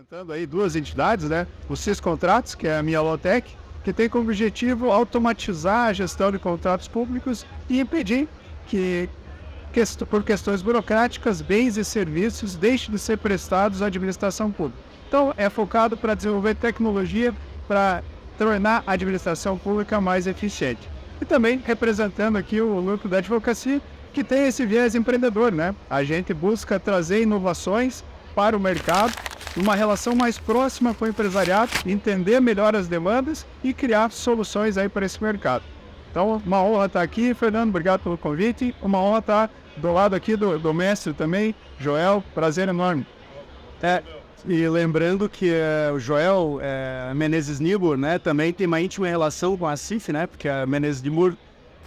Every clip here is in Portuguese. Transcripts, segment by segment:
representando aí duas entidades, né? O CIS Contratos, que é a minha Lotec, que tem como objetivo automatizar a gestão de contratos públicos e impedir que, por questões burocráticas, bens e serviços deixem de ser prestados à administração pública. Então, é focado para desenvolver tecnologia para tornar a administração pública mais eficiente. E também representando aqui o núcleo da advocacia, que tem esse viés empreendedor, né? A gente busca trazer inovações para o mercado, uma relação mais próxima com o empresariado, entender melhor as demandas e criar soluções aí para esse mercado. Então, uma honra estar aqui, Fernando, obrigado pelo convite. Uma honra estar do lado aqui do mestre também, Joel, prazer enorme. E lembrando que o Joel Menezes Nibur, né, também tem uma íntima relação com a CIF, né, porque a Menezes Nibur,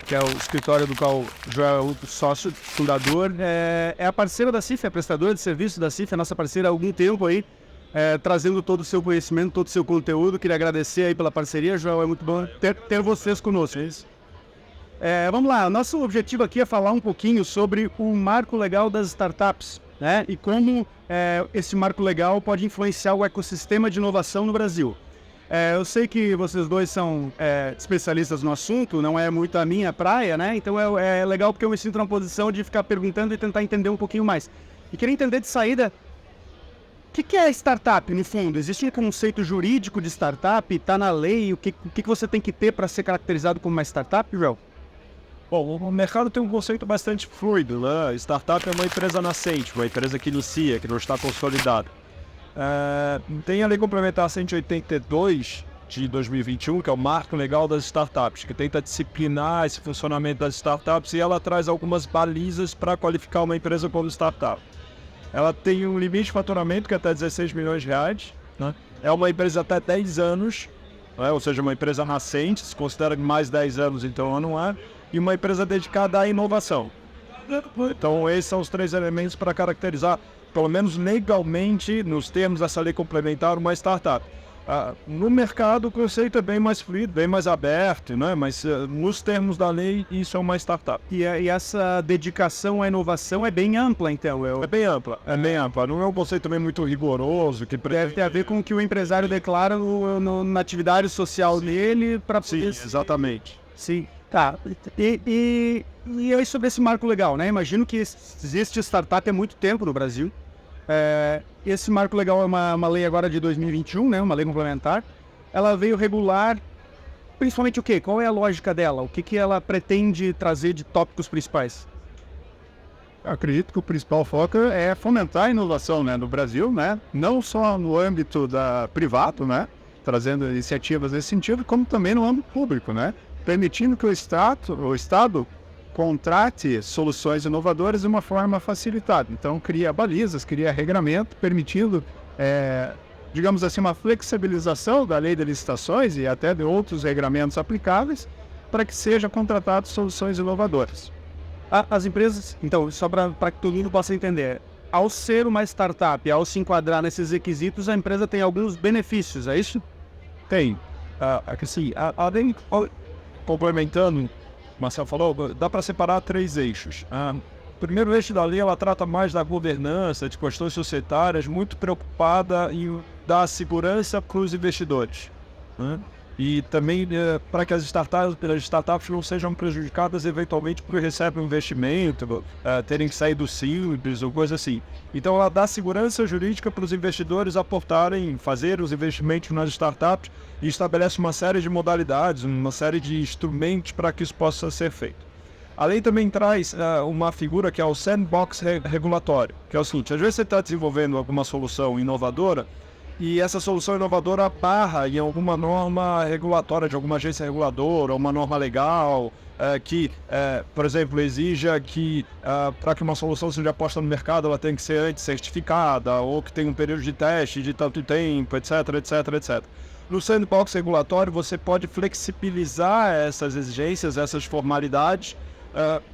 que é o escritório do qual o Joel é o sócio fundador, é a parceira da CIF, é a prestadora de serviço da CIF, é a nossa parceira há algum tempo aí, trazendo todo o seu conhecimento, todo o seu conteúdo. Queria agradecer aí pela parceria, Joel, é muito bom ter vocês conosco. Vamos lá, nosso objetivo aqui é falar um pouquinho sobre o marco legal das startups, né, e como esse marco legal pode influenciar o ecossistema de inovação no Brasil. Eu sei que vocês dois são especialistas no assunto, não é muito a minha praia, né? Então é legal porque eu me sinto na posição de ficar perguntando e tentar entender um pouquinho mais. E queria entender de saída, o que é startup, no fundo? Existe um conceito jurídico de startup? Está na lei? O que você tem que ter para ser caracterizado como uma startup, Joel? Bom, o mercado tem um conceito bastante fluido, né? Startup é uma empresa nascente, uma empresa que inicia, que não está consolidada. Tem a Lei Complementar 182 de 2021, que é o Marco Legal das Startups, que tenta disciplinar esse funcionamento das startups, e ela traz algumas balizas para qualificar uma empresa como startup. Ela tem um limite de faturamento que é até 16 milhões de reais, né? É uma empresa até 10 anos, né? Ou seja, uma empresa nascente, se considera mais 10 anos, então não é, e uma empresa dedicada à inovação. Então esses são os três elementos para caracterizar, pelo menos legalmente, nos termos dessa lei complementar, uma startup. No mercado o conceito é bem mais fluido, bem mais aberto, né? Mas nos termos da lei isso é uma startup. E essa dedicação à inovação é bem ampla, então? É bem ampla, Não é um conceito também muito rigoroso. Que deve ter a ver com o que o empresário declara na atividade social dele para poder... Sim, exatamente. Sim. Tá, e aí sobre esse marco legal, né? Imagino que existe startup há muito tempo no Brasil. Esse marco legal é uma lei agora de 2021, né? Uma lei complementar. Ela veio regular principalmente o quê? Qual é a lógica dela? O que ela pretende trazer de tópicos principais? Eu acredito que o principal foco é fomentar a inovação, né, no Brasil, né? Não só no âmbito privado, né? Trazendo iniciativas nesse sentido, como também no âmbito público, né? Permitindo que o Estado contrate soluções inovadoras de uma forma facilitada. Então, cria balizas, cria regramento, permitindo, digamos assim, uma flexibilização da lei de licitações e até de outros regramentos aplicáveis para que sejam contratadas soluções inovadoras. As empresas, então, só para que todo mundo possa entender, ao ser uma startup, ao se enquadrar nesses requisitos, a empresa tem alguns benefícios, é isso? Tem. Assim, além... Complementando, o Marcelo falou, dá para separar três eixos. O primeiro eixo da lei, ela trata mais da governança, de questões societárias, muito preocupada em dar segurança para os investidores, né? E também para que as startups não sejam prejudicadas eventualmente porque recebem um investimento, terem que sair do Simples ou coisa assim. Então ela dá segurança jurídica para os investidores aportarem, fazer os investimentos nas startups e estabelece uma série de modalidades, uma série de instrumentos para que isso possa ser feito. A lei também traz uma figura que é o sandbox regulatório, que é o seguinte: às vezes você está desenvolvendo alguma solução inovadora e essa solução inovadora barra em alguma norma regulatória de alguma agência reguladora, ou uma norma legal, que, por exemplo, exija que para que uma solução seja posta no mercado ela tem que ser antes certificada, ou que tem um período de teste de tanto tempo, etc, etc, etc. No sandbox regulatório você pode flexibilizar essas exigências, essas formalidades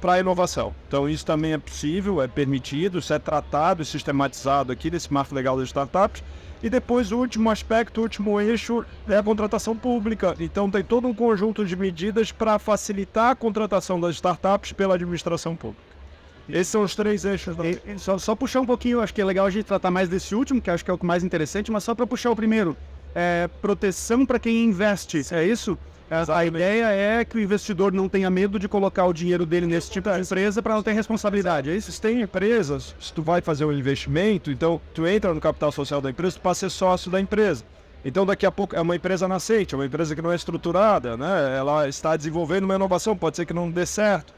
para a inovação. Então isso também é possível, é permitido, isso é tratado e sistematizado aqui nesse marco legal das startups. E depois o último aspecto, o último eixo é a contratação pública. Então tem todo um conjunto de medidas para facilitar a contratação das startups pela administração pública. Esses são os 3 eixos. Só puxar um pouquinho, acho que é legal a gente tratar mais desse último, que acho que é o mais interessante, mas só para puxar o primeiro. Proteção para quem investe, é isso? A ideia é que o investidor não tenha medo de colocar o dinheiro dele nesse tipo de empresa para não ter responsabilidade, é isso? Se tem empresas, se tu vai fazer um investimento, então tu entra no capital social da empresa, tu passa a ser sócio da empresa. Então daqui a pouco é uma empresa nascente, é uma empresa que não é estruturada, né? Ela está desenvolvendo uma inovação, pode ser que não dê certo.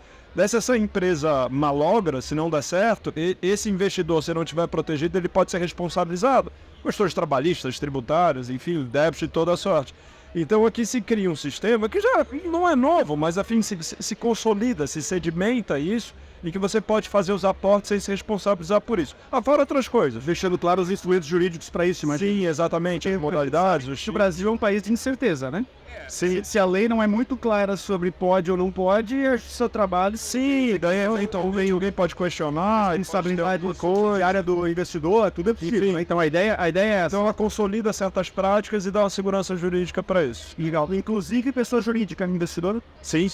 Se essa empresa malogra, se não der certo, esse investidor, se não tiver protegido, ele pode ser responsabilizado. Questões trabalhistas, tributárias, enfim, débitos de toda sorte. Então aqui se cria um sistema que já não é novo, mas afim se consolida, se sedimenta isso, em que você pode fazer os aportes sem se responsabilizar por isso. Fora outras coisas. Deixando claro os instrumentos jurídicos para isso, mas... Sim, exatamente, as modalidades. O Brasil é um país de incerteza, né? Sim. Se a lei não é muito clara sobre pode ou não pode, é o seu trabalho. Sim, daí então alguém pode questionar, A instabilidade a área do investidor, tudo é possível, né? Então a ideia é essa. Então ela consolida certas práticas e dá uma segurança jurídica para isso. Legal. Inclusive pessoa jurídica, investidor? Sim.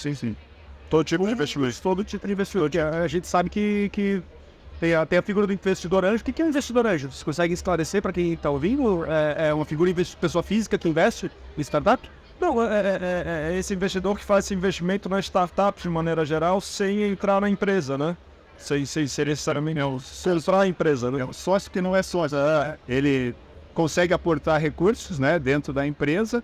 Todo tipo de investimento. Todo tipo de investidor. A gente sabe que tem a figura do investidor anjo. O que é um investidor anjo? Você consegue esclarecer para quem está ouvindo? É uma figura de pessoa física que investe em startup? Não, é esse investidor que faz esse investimento na startup de maneira geral sem entrar na empresa, né? Sem ser necessariamente entrar na empresa, né? É um sócio que não é sócio. Ele consegue aportar recursos, né, dentro da empresa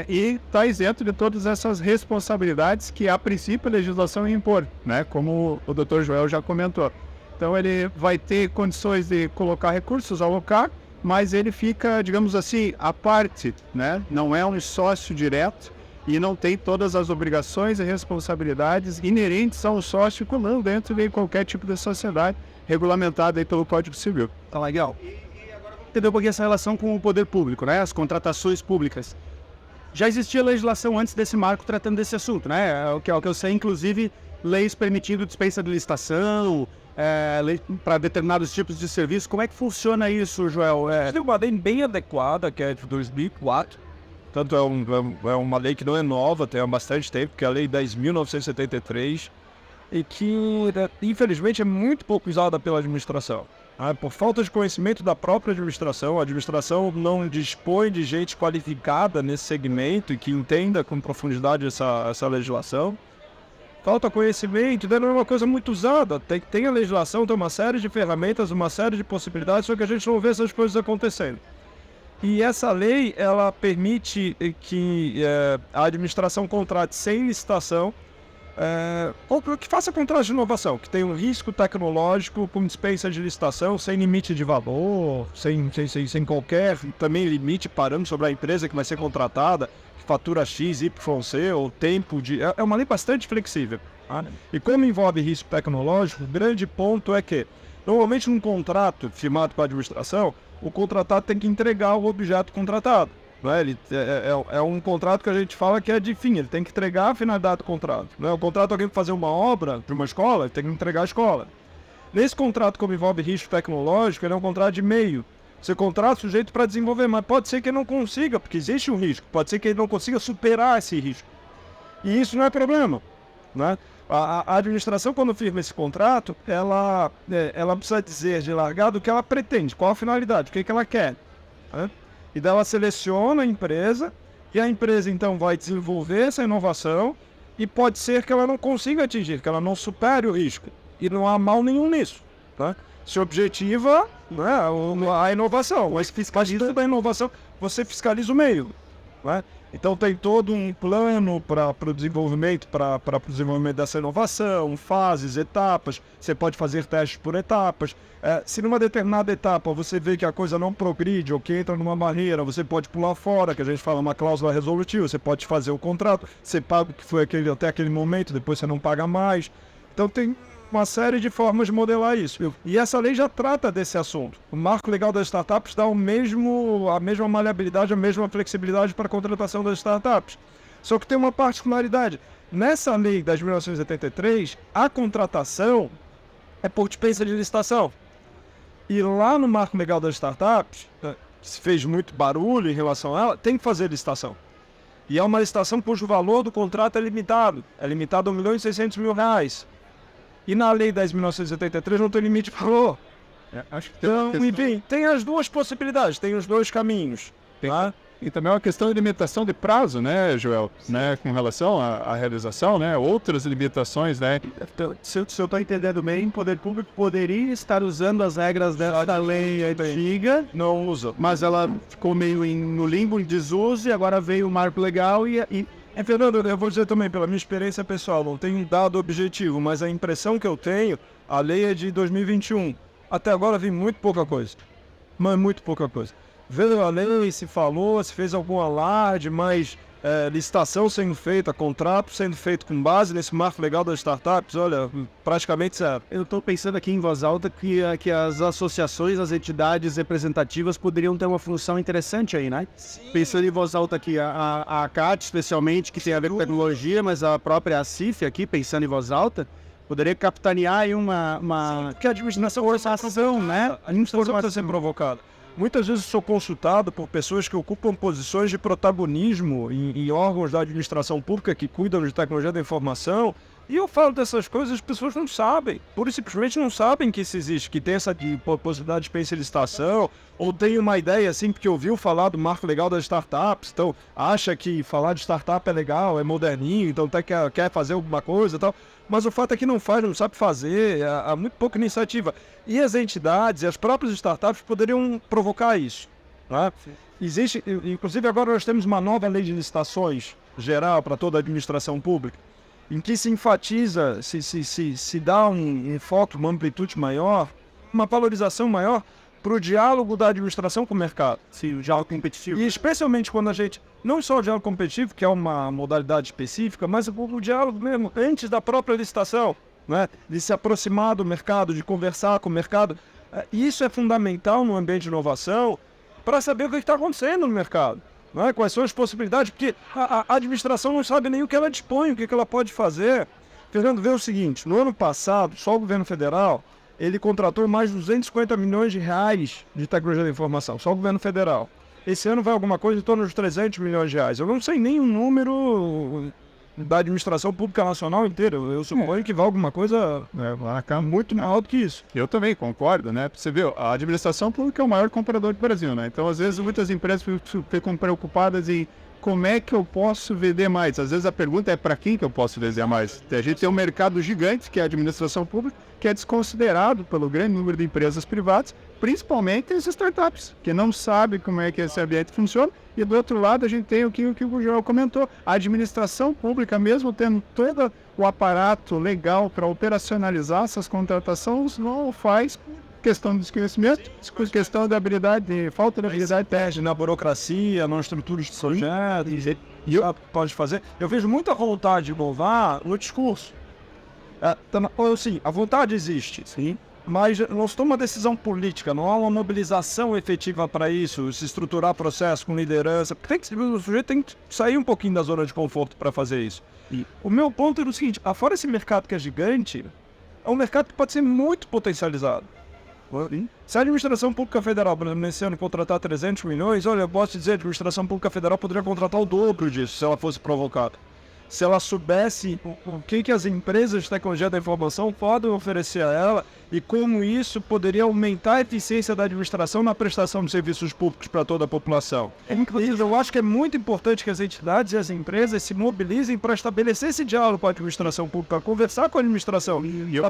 e está isento de todas essas responsabilidades que, a princípio, a legislação impõe, né, como o Dr. Joel já comentou. Então, ele vai ter condições de colocar recursos, alocar, mas ele fica, digamos assim, à parte, né? Não é um sócio direto e não tem todas as obrigações e responsabilidades inerentes a um sócio comum dentro de qualquer tipo de sociedade regulamentada aí pelo Código Civil. Tá legal. Entendeu um pouquinho essa relação com o poder público, né? As contratações públicas. Já existia legislação antes desse marco tratando desse assunto, né? O que eu sei, inclusive, leis permitindo dispensa de licitação, para determinados tipos de serviço. Como é que funciona isso, Joel? Tem uma lei bem adequada, que é de 2004. Tanto é uma lei que não é nova, tem há bastante tempo, que é a Lei 10.973, e que, infelizmente, é muito pouco usada pela administração. Por falta de conhecimento da própria administração, a administração não dispõe de gente qualificada nesse segmento e que entenda com profundidade essa legislação. Falta conhecimento, não é uma coisa muito usada. Tem a legislação, tem uma série de ferramentas, uma série de possibilidades, só que a gente não vê essas coisas acontecendo. E essa lei, ela permite que a administração contrate sem licitação, ou que faça contrato de inovação, que tem um risco tecnológico com dispensa de licitação, sem limite de valor, sem qualquer também limite parando sobre a empresa que vai ser contratada, que fatura X, Y, C, ou tempo de... É uma lei bastante flexível. Tá? E como envolve risco tecnológico, o grande ponto é que, normalmente num contrato firmado com a administração, o contratado tem que entregar o objeto contratado. Né? É um contrato que a gente fala que é de fim, ele tem que entregar a finalidade do contrato. Né? O contrato, alguém fazer uma obra de uma escola, ele tem que entregar a escola. Nesse contrato, como envolve risco tecnológico, ele é um contrato de meio. Você contrata o sujeito para desenvolver, mas pode ser que ele não consiga, porque existe um risco, pode ser que ele não consiga superar esse risco. E isso não é problema. Né? A administração, quando firma esse contrato, ela precisa dizer de largado o que ela pretende, qual a finalidade, o que ela quer. Né? E daí ela seleciona a empresa, e a empresa então vai desenvolver essa inovação, e pode ser que ela não consiga atingir, que ela não supere o risco. E não há mal nenhum nisso. Tá? Se objetiva, né, a inovação, mas fiscaliza da inovação, você fiscaliza o meio. Né? Então tem todo um plano para o desenvolvimento dessa inovação, fases, etapas. Você pode fazer testes por etapas. Se numa determinada etapa você vê que a coisa não progride ou que entra numa barreira, você pode pular fora, que a gente fala uma cláusula resolutiva. Você pode fazer o contrato, você paga o que foi até aquele momento, depois você não paga mais. Então tem uma série de formas de modelar isso. E essa lei já trata desse assunto. O marco legal das startups dá a mesma maleabilidade, a mesma flexibilidade para a contratação das startups. Só que tem uma particularidade. Nessa lei das 1983, a contratação é por dispensa de licitação. E lá no marco legal das startups, que se fez muito barulho em relação a ela, tem que fazer licitação. E é uma licitação cujo valor do contrato é limitado. É limitado a R$ 1.600.000. E na Lei 10.973 não tem limite de valor. Acho que tem uma Então, questão- enfim, tem as duas possibilidades, tem os dois caminhos. Tá? E também é uma questão de limitação de prazo, né, Joel? Né, com relação à realização, né? Outras limitações, né? Então, se eu estou entendendo bem, o poder público poderia estar usando as regras dessa lei antiga, Não usa. mas ela ficou meio no limbo, em desuso, e agora veio o marco legal Fernando, eu vou dizer também, pela minha experiência pessoal, não tenho um dado objetivo, mas a impressão que eu tenho, a lei é de 2021. Até agora vi muito pouca coisa. Mas muito pouca coisa. Veio a lei, se falou, se fez algum alarde, mas licitação sendo feita, contrato sendo feito com base nesse marco legal das startups, olha, praticamente zero. Eu estou pensando aqui em voz alta que as associações, as entidades representativas poderiam ter uma função interessante aí, né? Pensando em voz alta aqui, a CAT especialmente, que tem a ver com tecnologia, mas a própria ACIF aqui, pensando em voz alta, poderia capitanear aí uma Porque a administração forçação, né? A administração está sendo provocada. Muitas vezes eu sou consultado por pessoas que ocupam posições de protagonismo em órgãos da administração pública que cuidam de tecnologia da informação, e eu falo dessas coisas, as pessoas não sabem, pura e simplesmente não sabem que isso existe, que tem essa possibilidade de dispensa de licitação, ou tem uma ideia assim, porque ouviu falar do marco legal das startups, então acha que falar de startup é legal, é moderninho, então até quer fazer alguma coisa e tal. Mas o fato é que não faz, não sabe fazer, há muito pouca iniciativa. E as entidades e as próprias startups poderiam provocar isso. Né? Existe, inclusive agora nós temos uma nova lei de licitações geral para toda a administração pública, em que se enfatiza, se dá um foco, uma amplitude maior, uma valorização maior para o diálogo da administração com o mercado. Sim, o diálogo competitivo. E especialmente quando a gente, não só o diálogo competitivo, que é uma modalidade específica, mas o diálogo mesmo, antes da própria licitação, né? De se aproximar do mercado, de conversar com o mercado. Isso é fundamental no ambiente de inovação para saber o que está acontecendo no mercado. Né? Quais são as possibilidades, porque a administração não sabe nem o que ela dispõe, o que ela pode fazer. Fernando, vê o seguinte, no ano passado, só o governo federal, ele contratou mais de 250 milhões de reais de tecnologia da informação, só o governo federal. Esse ano vai alguma coisa em torno de 300 milhões de reais. Eu não sei nem o número da administração pública nacional inteira. Eu suponho que vai alguma coisa muito maior do que isso. Eu também concordo, né? Você viu, a administração pública é o maior comprador do Brasil, né? Então, às vezes, muitas empresas ficam preocupadas em como é que eu posso vender mais. Às vezes a pergunta é para quem que eu posso vender mais. A gente tem um mercado gigante, que é a administração pública, que é desconsiderado pelo grande número de empresas privadas, principalmente as startups, que não sabem como é que esse ambiente funciona. E do outro lado a gente tem o que o Joel comentou, a administração pública, mesmo tendo todo o aparato legal para operacionalizar essas contratações, não faz por questão de desconhecimento, por questão de habilidade, falta de habilidade técnica. Na burocracia, na estrutura de projetos, pode fazer. Eu vejo muita vontade de inovar no discurso. Assim, a vontade existe, sim, mas não se toma uma decisão política, não há uma mobilização efetiva para isso, se estruturar processo com liderança. O sujeito tem que sair um pouquinho da zona de conforto para fazer isso. E o meu ponto é o seguinte, afora esse mercado que é gigante, é um mercado que pode ser muito potencializado. Se a administração pública federal, por exemplo, nesse ano contratar 300 milhões, olha, eu posso dizer, a administração pública federal poderia contratar o dobro disso, se ela fosse provocada. Se ela soubesse o que as empresas de tecnologia da informação podem oferecer a ela e como isso poderia aumentar a eficiência da administração na prestação de serviços públicos para toda a população. Inclusive, eu acho que é muito importante que as entidades e as empresas se mobilizem para estabelecer esse diálogo com a administração pública, para conversar com a administração,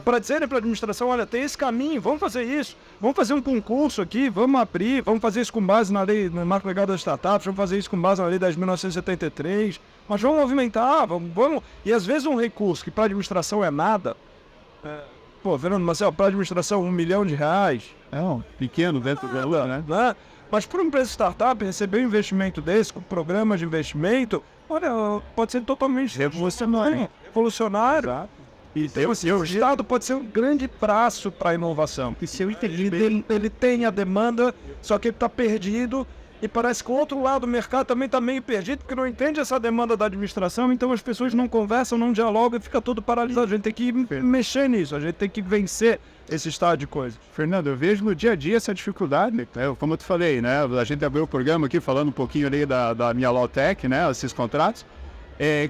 para dizerem para a administração, olha, tem esse caminho, vamos fazer isso, vamos fazer um concurso aqui, vamos abrir, vamos fazer isso com base na lei, no marco legal das startups, vamos fazer isso com base na lei 10.973, mas vamos movimentar, vamos. E às vezes um recurso que para a administração é nada, Fernando Marcel, para a administração R$1 milhão. É um pequeno dentro dela, né? Mas para uma empresa startup receber um investimento desse, com programa de investimento, olha, pode ser totalmente revolucionário. Então, assim, o Estado pode ser um grande braço para a inovação. E se eu entendi, ele tem a demanda, só que ele está perdido. E parece que o outro lado do mercado também está meio perdido, porque não entende essa demanda da administração, então as pessoas não conversam, não dialogam e fica tudo paralisado. A gente tem que mexer nisso, a gente tem que vencer esse estado de coisa. Fernando, eu vejo no dia a dia essa dificuldade, né? Como eu te falei, né? A gente abriu o programa aqui falando um pouquinho ali da minha Lawtech, né? Esses contratos.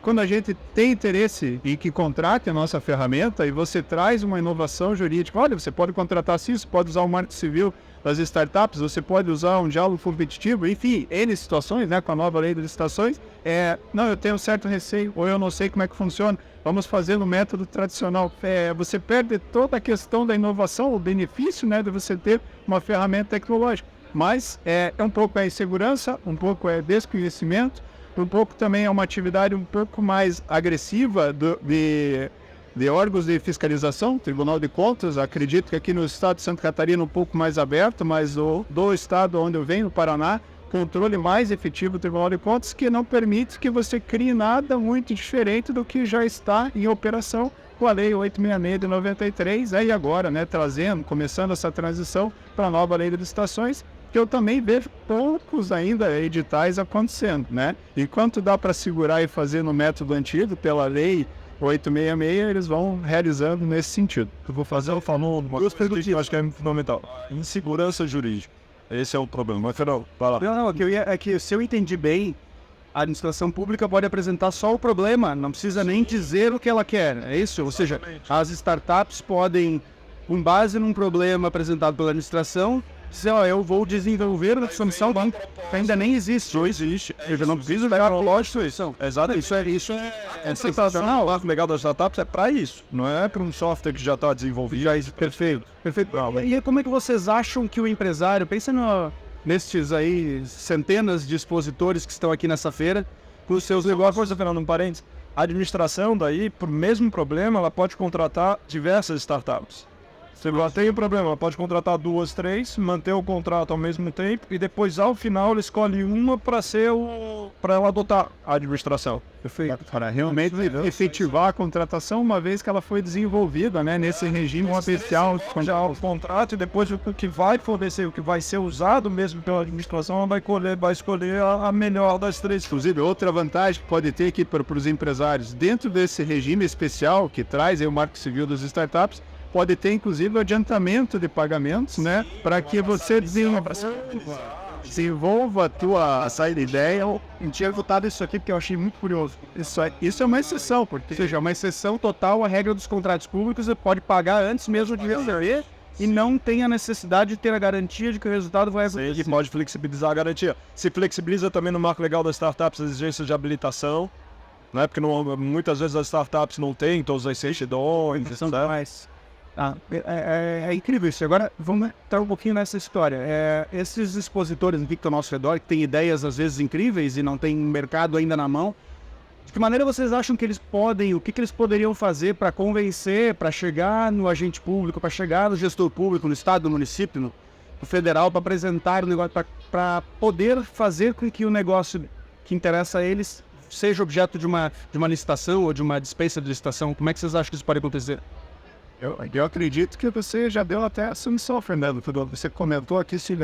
Quando a gente tem interesse em que contrate a nossa ferramenta e você traz uma inovação jurídica, olha, você pode contratar assim, você pode usar o Marco Civil das startups, você pode usar um diálogo competitivo, enfim, N situações, né, com a nova lei de licitações, não, eu tenho certo receio, ou eu não sei como é que funciona, vamos fazer no método tradicional. Você perde toda a questão da inovação, o benefício, né, de você ter uma ferramenta tecnológica, mas é um pouco insegurança, um pouco desconhecimento, um pouco também é uma atividade um pouco mais agressiva de órgãos de fiscalização, Tribunal de Contas. Acredito que aqui no estado de Santa Catarina um pouco mais aberto, mas do estado onde eu venho, no Paraná, controle mais efetivo do Tribunal de Contas, que não permite que você crie nada muito diferente do que já está em operação com a Lei 866 de 93, aí agora, né, começando essa transição para a nova Lei de Licitações, que eu também vejo poucos ainda editais acontecendo, né? Enquanto dá para segurar e fazer no método antigo, pela Lei 866, eles vão realizando nesse sentido. Eu vou fazer uma coisa que eu acho que é fundamental. Insegurança jurídica. Esse é o problema. Mas, Fernando, vai lá. Não, que se eu entendi bem, a administração pública pode apresentar só o problema, não precisa nem dizer o que ela quer, é isso? Ou seja, as startups podem, com base num problema apresentado pela administração, dizer, eu vou desenvolver a solução que ainda nem existe. Não existe. Eu já não preciso dar lógico isso. Exato. Isso é sensacional. O legal das startups é para isso. Não é para um software que já está desenvolvido. Perfeito. E como é que vocês acham que o empresário, pensa nestes aí centenas de expositores que estão aqui nessa feira, com os seus negócios. Coisa, Fernando, um parênteses. A administração daí, por mesmo problema, ela pode contratar diversas startups. Se ela tem um problema, ela pode contratar 2, 3, manter o contrato ao mesmo tempo e depois, ao final, ela escolhe uma para ela adotar a administração. Perfeito. Para realmente efetivar a contratação, uma vez que ela foi desenvolvida, né, nesse regime especial. Já o contrato e depois o que vai fornecer, o que vai ser usado mesmo pela administração, ela vai escolher a melhor das 3. Inclusive, outra vantagem que pode ter aqui para os empresários, dentro desse regime especial que traz aí o Marco Civil das startups, pode ter, inclusive, o adiantamento de pagamentos, né? Para que você desenvolva a tua ideia. Eu tinha votado isso aqui porque eu achei muito curioso. Isso é uma exceção, porque... Ou seja, é uma exceção total à regra dos contratos públicos. Você pode pagar antes mesmo de receber e não tem a necessidade de ter a garantia de que o resultado vai acontecer. Sim, pode flexibilizar a garantia. Se flexibiliza também no marco legal das startups as exigências de habilitação, né? Porque muitas vezes as startups não têm todas as certidões, etc. É incrível isso. Agora, vamos entrar um pouquinho nessa história. Esses expositores que estão ao nosso redor, que têm ideias às vezes incríveis e não têm mercado ainda na mão, de que maneira vocês acham que eles podem, o que eles poderiam fazer para convencer, para chegar no agente público, para chegar no gestor público, no estado, no município, no federal, para apresentar o negócio, para poder fazer com que o negócio que interessa a eles seja objeto de uma licitação ou de uma dispensa de licitação? Como é que vocês acham que isso pode acontecer? Eu acredito que você já deu até a solução, Fernando. Você comentou aqui se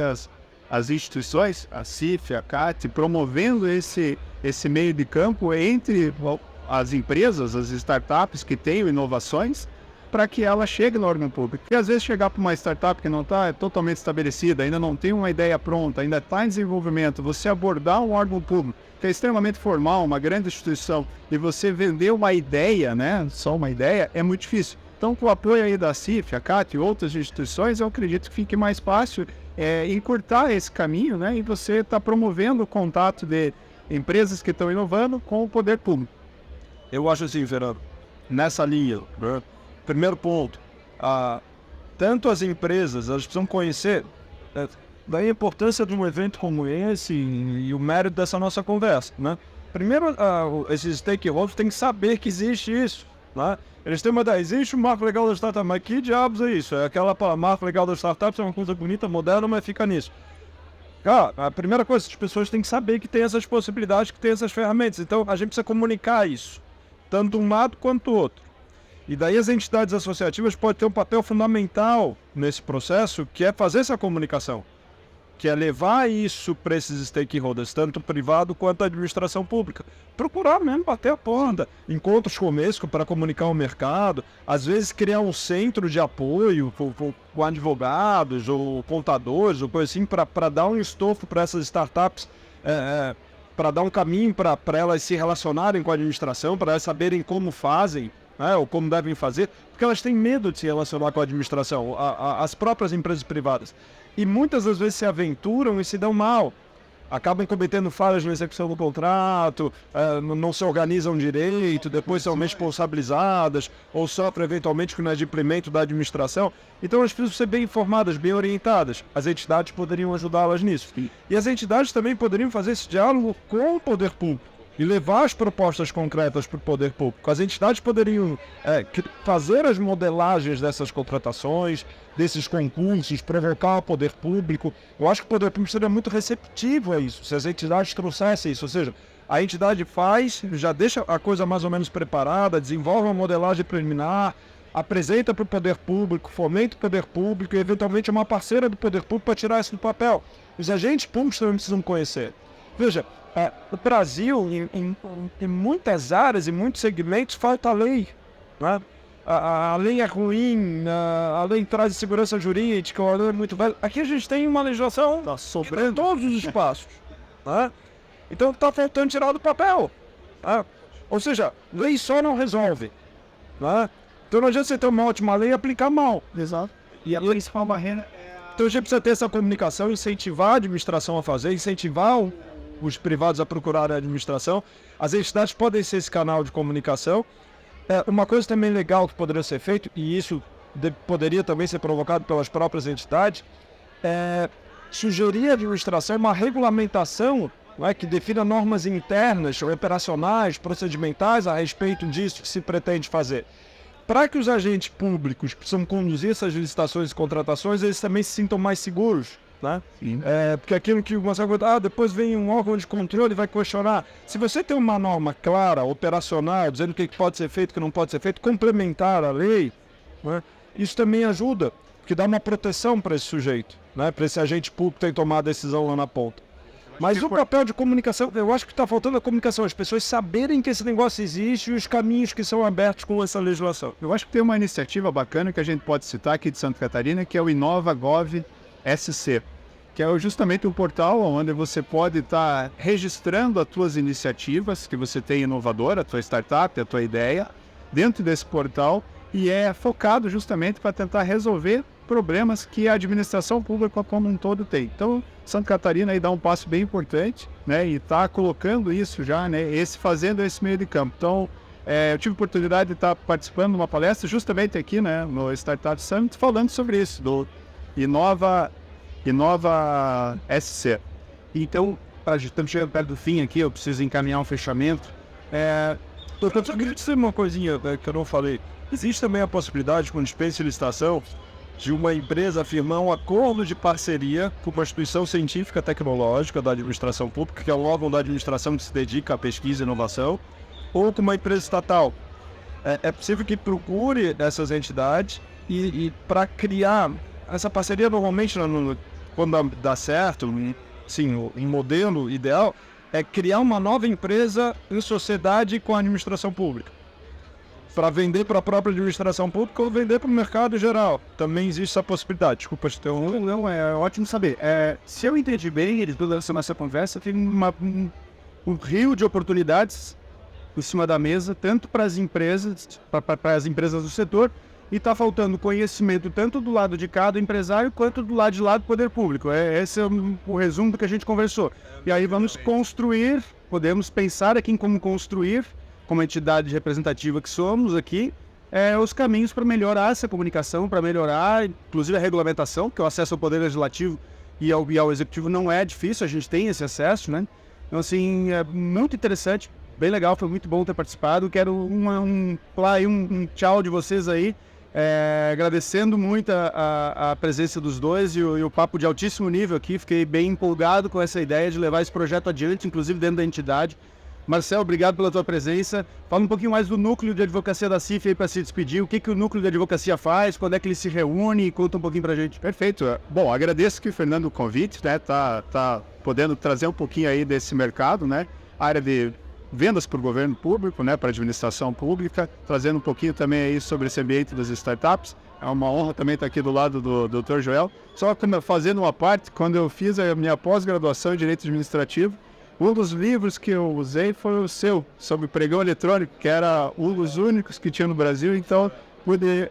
as instituições, a CIF, a CAT, promovendo esse meio de campo entre as empresas, as startups que tenham inovações, para que ela chegue no órgão público. Porque às vezes chegar para uma startup que não está totalmente estabelecida, ainda não tem uma ideia pronta, ainda está em desenvolvimento, você abordar um órgão público que é extremamente formal, uma grande instituição, e você vender uma ideia, né, só uma ideia, é muito difícil. Então, com o apoio aí da CIF, a CAT e outras instituições, eu acredito que fique mais fácil encurtar esse caminho, né? E você está promovendo o contato de empresas que estão inovando com o poder público. Eu acho assim, Fernando, nessa linha, né? Primeiro ponto, tanto as empresas, elas precisam conhecer daí a importância de um evento como esse e o mérito dessa nossa conversa, né? Primeiro, esses stakeholders têm que saber que existe isso, né? Eles têm uma ideia, existe o marco legal da startup, mas que diabos é isso? É aquela marco legal da startup, é uma coisa bonita, moderna, mas fica nisso. Cara, a primeira coisa, as pessoas têm que saber que tem essas possibilidades, que tem essas ferramentas. Então, a gente precisa comunicar isso, tanto um lado quanto o outro. E daí as entidades associativas podem ter um papel fundamental nesse processo, que é fazer essa comunicação, que é levar isso para esses stakeholders, tanto privado quanto a administração pública. Procurar mesmo bater a porta, encontros conosco para comunicar o mercado, às vezes criar um centro de apoio com advogados ou contadores, ou coisa assim, para dar um estofo para essas startups para dar um caminho para elas se relacionarem com a administração, para elas saberem como fazem, né, ou como devem fazer, porque elas têm medo de se relacionar com a administração, as próprias empresas privadas. E muitas das vezes se aventuram e se dão mal. Acabam cometendo falhas na execução do contrato, não se organizam direito, depois são responsabilizadas ou sofrem eventualmente com o inadimplemento da administração. Então elas precisam ser bem informadas, bem orientadas. As entidades poderiam ajudá-las nisso. E as entidades também poderiam fazer esse diálogo com o poder público e levar as propostas concretas para o poder público. As entidades poderiam fazer as modelagens dessas contratações, desses concursos, provocar o poder público. Eu acho que o poder público seria muito receptivo a isso, se as entidades trouxessem isso. Ou seja, a entidade faz, já deixa a coisa mais ou menos preparada, desenvolve uma modelagem preliminar, apresenta para o poder público, fomenta o poder público e eventualmente é uma parceira do poder público para tirar isso do papel. Os agentes públicos também precisam conhecer. Veja, o Brasil, em muitas áreas e muitos segmentos, falta lei, né? A lei é ruim, a lei traz insegurança jurídica, a lei é muito velha. Aqui a gente tem uma legislação em todos os espaços, né? Então está faltando tirar do papel, né? Ou seja, lei só não resolve, né? Então não adianta você ter uma ótima lei e aplicar mal. Exato. E a principal barreira Então a gente precisa ter essa comunicação, incentivar a administração a fazer, incentivar os privados a procurarem a administração. As entidades podem ser esse canal de comunicação. Uma coisa também legal que poderia ser feito, e isso poderia também ser provocado pelas próprias entidades, sugerir à administração uma regulamentação, não é, que defina normas internas, operacionais, procedimentais a respeito disso que se pretende fazer. Para que os agentes públicos que precisam conduzir essas licitações e contratações, eles também se sintam mais seguros, né? Porque aquilo que o Marcelo conta, depois vem um órgão de controle e vai questionar. Se você tem uma norma clara, operacional, dizendo o que pode ser feito, o que não pode ser feito, complementar a lei, né? Isso também ajuda, porque dá uma proteção para esse sujeito, né? Para esse agente público que tem que tomar a decisão lá na ponta. Mas o papel de comunicação, eu acho que está faltando a comunicação, as pessoas saberem que esse negócio existe e os caminhos que são abertos com essa legislação. Eu acho que tem uma iniciativa bacana que a gente pode citar aqui de Santa Catarina, que é o InovaGov SC, que é justamente um portal onde você pode estar registrando as tuas iniciativas que você tem inovadora, a tua startup, a tua ideia, dentro desse portal, e é focado justamente para tentar resolver problemas que a administração pública como um todo tem. Então, Santa Catarina aí dá um passo bem importante, né, e está colocando isso já, né, fazendo esse meio de campo. Então, eu tive a oportunidade de estar participando de uma palestra justamente aqui, né, no Startup Summit, falando sobre isso, do Inova SC. Então, estamos chegando perto do fim aqui, eu preciso encaminhar um fechamento. Eu só queria dizer uma coisinha que eu não falei. Existe também a possibilidade, com dispensa e licitação, de uma empresa firmar um acordo de parceria com uma instituição científica tecnológica da administração pública, que é um órgão da administração que se dedica à pesquisa e inovação, ou com uma empresa estatal. É possível que procure essas entidades e para criar essa parceria, normalmente, quando dá certo, sim, em modelo ideal, é criar uma nova empresa em sociedade com a administração pública, para vender para a própria administração pública ou vender para o mercado em geral. Também existe essa possibilidade. Desculpa te interromper. Não, é ótimo saber. Se eu entendi bem, eles durante essa conversa, tem um rio de oportunidades em cima da mesa, tanto para as empresas, para as empresas do setor, e está faltando conhecimento tanto do lado de cada empresário quanto do lado de lá do poder público. Esse é o resumo do que a gente conversou. E aí vamos construir, podemos pensar aqui em como construir, como entidade representativa que somos aqui, os caminhos para melhorar essa comunicação, para melhorar, inclusive, a regulamentação, que o acesso ao Poder Legislativo e ao Executivo não é difícil, a gente tem esse acesso, né? Então, assim, é muito interessante, bem legal, foi muito bom ter participado. Quero um tchau de vocês aí, agradecendo muito a presença dos dois e o papo de altíssimo nível aqui. Fiquei bem empolgado com essa ideia de levar esse projeto adiante, inclusive dentro da entidade. Marcel, obrigado pela tua presença. Fala um pouquinho mais do núcleo de advocacia da CIF aí para se despedir. O que o núcleo de advocacia faz, quando é que ele se reúne? Conta um pouquinho pra gente. Perfeito. Bom, agradeço aqui, Fernando, o convite, né? Tá podendo trazer um pouquinho aí desse mercado, né? A área de vendas para o governo público, né? Para a administração pública, trazendo um pouquinho também aí sobre esse ambiente das startups. É uma honra também estar aqui do lado do Dr. Joel. Só fazendo uma parte, quando eu fiz a minha pós-graduação em Direito Administrativo, Um dos livros que eu usei foi o seu, sobre pregão eletrônico, que era um dos únicos que tinha no Brasil, então pude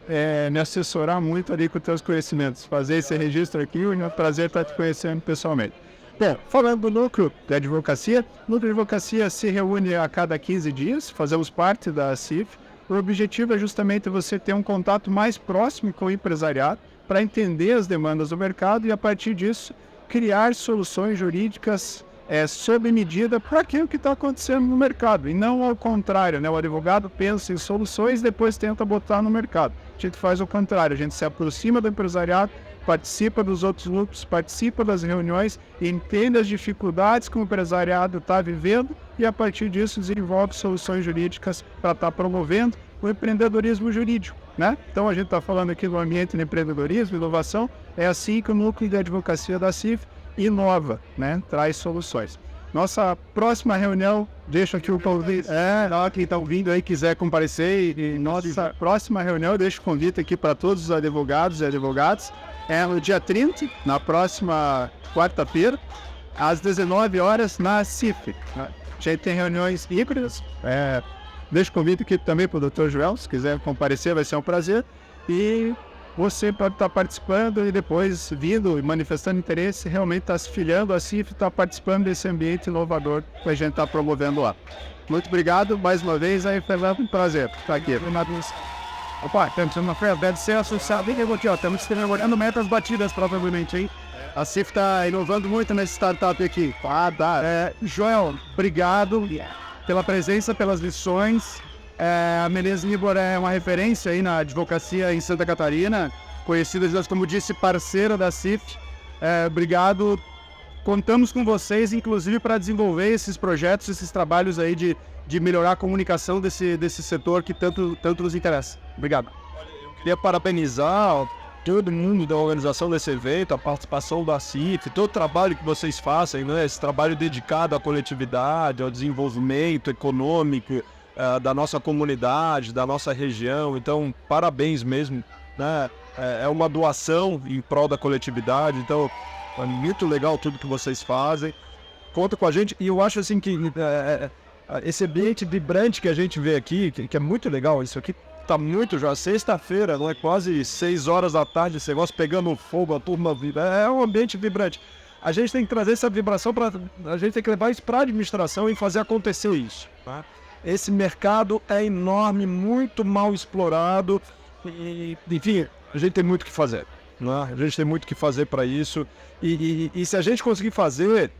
me assessorar muito ali com os teus conhecimentos. Fazer esse registro aqui, é um prazer estar te conhecendo pessoalmente. Bom, falando do núcleo de advocacia, o núcleo de advocacia se reúne a cada 15 dias, fazemos parte da CIF. O objetivo é justamente você ter um contato mais próximo com o empresariado para entender as demandas do mercado e, a partir disso, criar soluções jurídicas sob medida para aquilo que está acontecendo no mercado, e não ao contrário, né? O advogado pensa em soluções e depois tenta botar no mercado. A gente faz o contrário, a gente se aproxima do empresariado, participa dos outros grupos, participa das reuniões, entende as dificuldades que o empresariado está vivendo e, a partir disso, desenvolve soluções jurídicas para estar promovendo o empreendedorismo jurídico, né? Então, a gente está falando aqui do ambiente de empreendedorismo, inovação, é assim que o núcleo de advocacia da CIF inova, né? Traz soluções. Nossa próxima reunião, deixo aqui o convite. Quem está ouvindo aí quiser comparecer. Nossa próxima reunião, deixo o convite aqui para todos os advogados e advogadas. É no dia 30, na próxima quarta-feira, às 19 horas, na CIF. A gente tem reuniões híbridas. Deixo o convite aqui também para o Dr. Joel, se quiser comparecer, vai ser um prazer. E você pode estar participando e depois vindo e manifestando interesse, realmente está se filiando à CIF, está participando desse ambiente inovador que a gente está promovendo lá. Muito obrigado mais uma vez, aí Fernando, um prazer estar aqui. Opa, estamos uma fé, deve ser associado. Estamos olhando metas batidas, provavelmente, hein? A CIF está inovando muito nessa startup aqui. Joel, obrigado pela presença, pelas lições. A Menezes Nibor é uma referência aí na advocacia em Santa Catarina, conhecida, como disse, parceira da CIF. Obrigado. Contamos com vocês, inclusive, para desenvolver esses projetos, esses trabalhos aí de melhorar a comunicação desse setor que tanto nos interessa. Obrigado. Eu queria parabenizar todo mundo da organização desse evento, a participação da CIF, todo o trabalho que vocês fazem, né? Esse trabalho dedicado à coletividade, ao desenvolvimento econômico da nossa comunidade, da nossa região. Então, parabéns mesmo, né? É uma doação em prol da coletividade, então é muito legal tudo que vocês fazem. Conta com a gente, e eu acho assim que esse ambiente vibrante que a gente vê aqui, que é muito legal, isso aqui tá muito já, sexta-feira, não é quase 6 horas da tarde, esse negócio pegando fogo, a turma vibra, é um ambiente vibrante. A gente tem que trazer essa vibração, a gente tem que levar isso para a administração e fazer acontecer isso, tá? Esse mercado é enorme, muito mal explorado e, enfim, a gente tem muito o que fazer, né? A gente tem muito o que fazer para isso e se a gente conseguir fazer,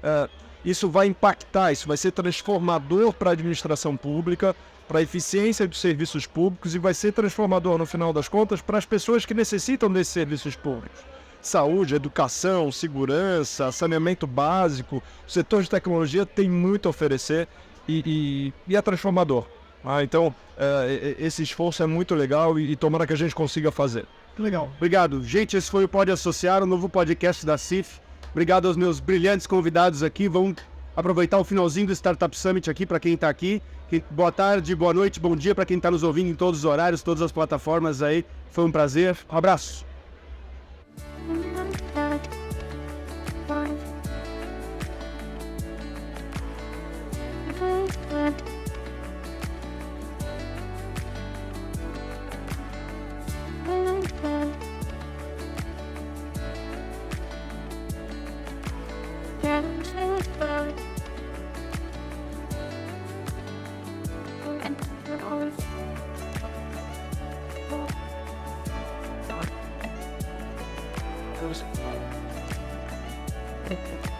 isso vai impactar, isso vai ser transformador para a administração pública, para a eficiência dos serviços públicos e vai ser transformador, no final das contas, para as pessoas que necessitam desses serviços públicos. Saúde, educação, segurança, saneamento básico, o setor de tecnologia tem muito a oferecer e é transformador. Então, esse esforço é muito legal e tomara que a gente consiga fazer. Legal. Obrigado. Gente, esse foi o Pode Associar, o novo podcast da CIF. Obrigado aos meus brilhantes convidados aqui. Vamos aproveitar o finalzinho do Startup Summit aqui para quem está aqui. Boa tarde, boa noite, bom dia para quem está nos ouvindo em todos os horários, todas as plataformas aí. Foi um prazer. Um abraço. Thank you.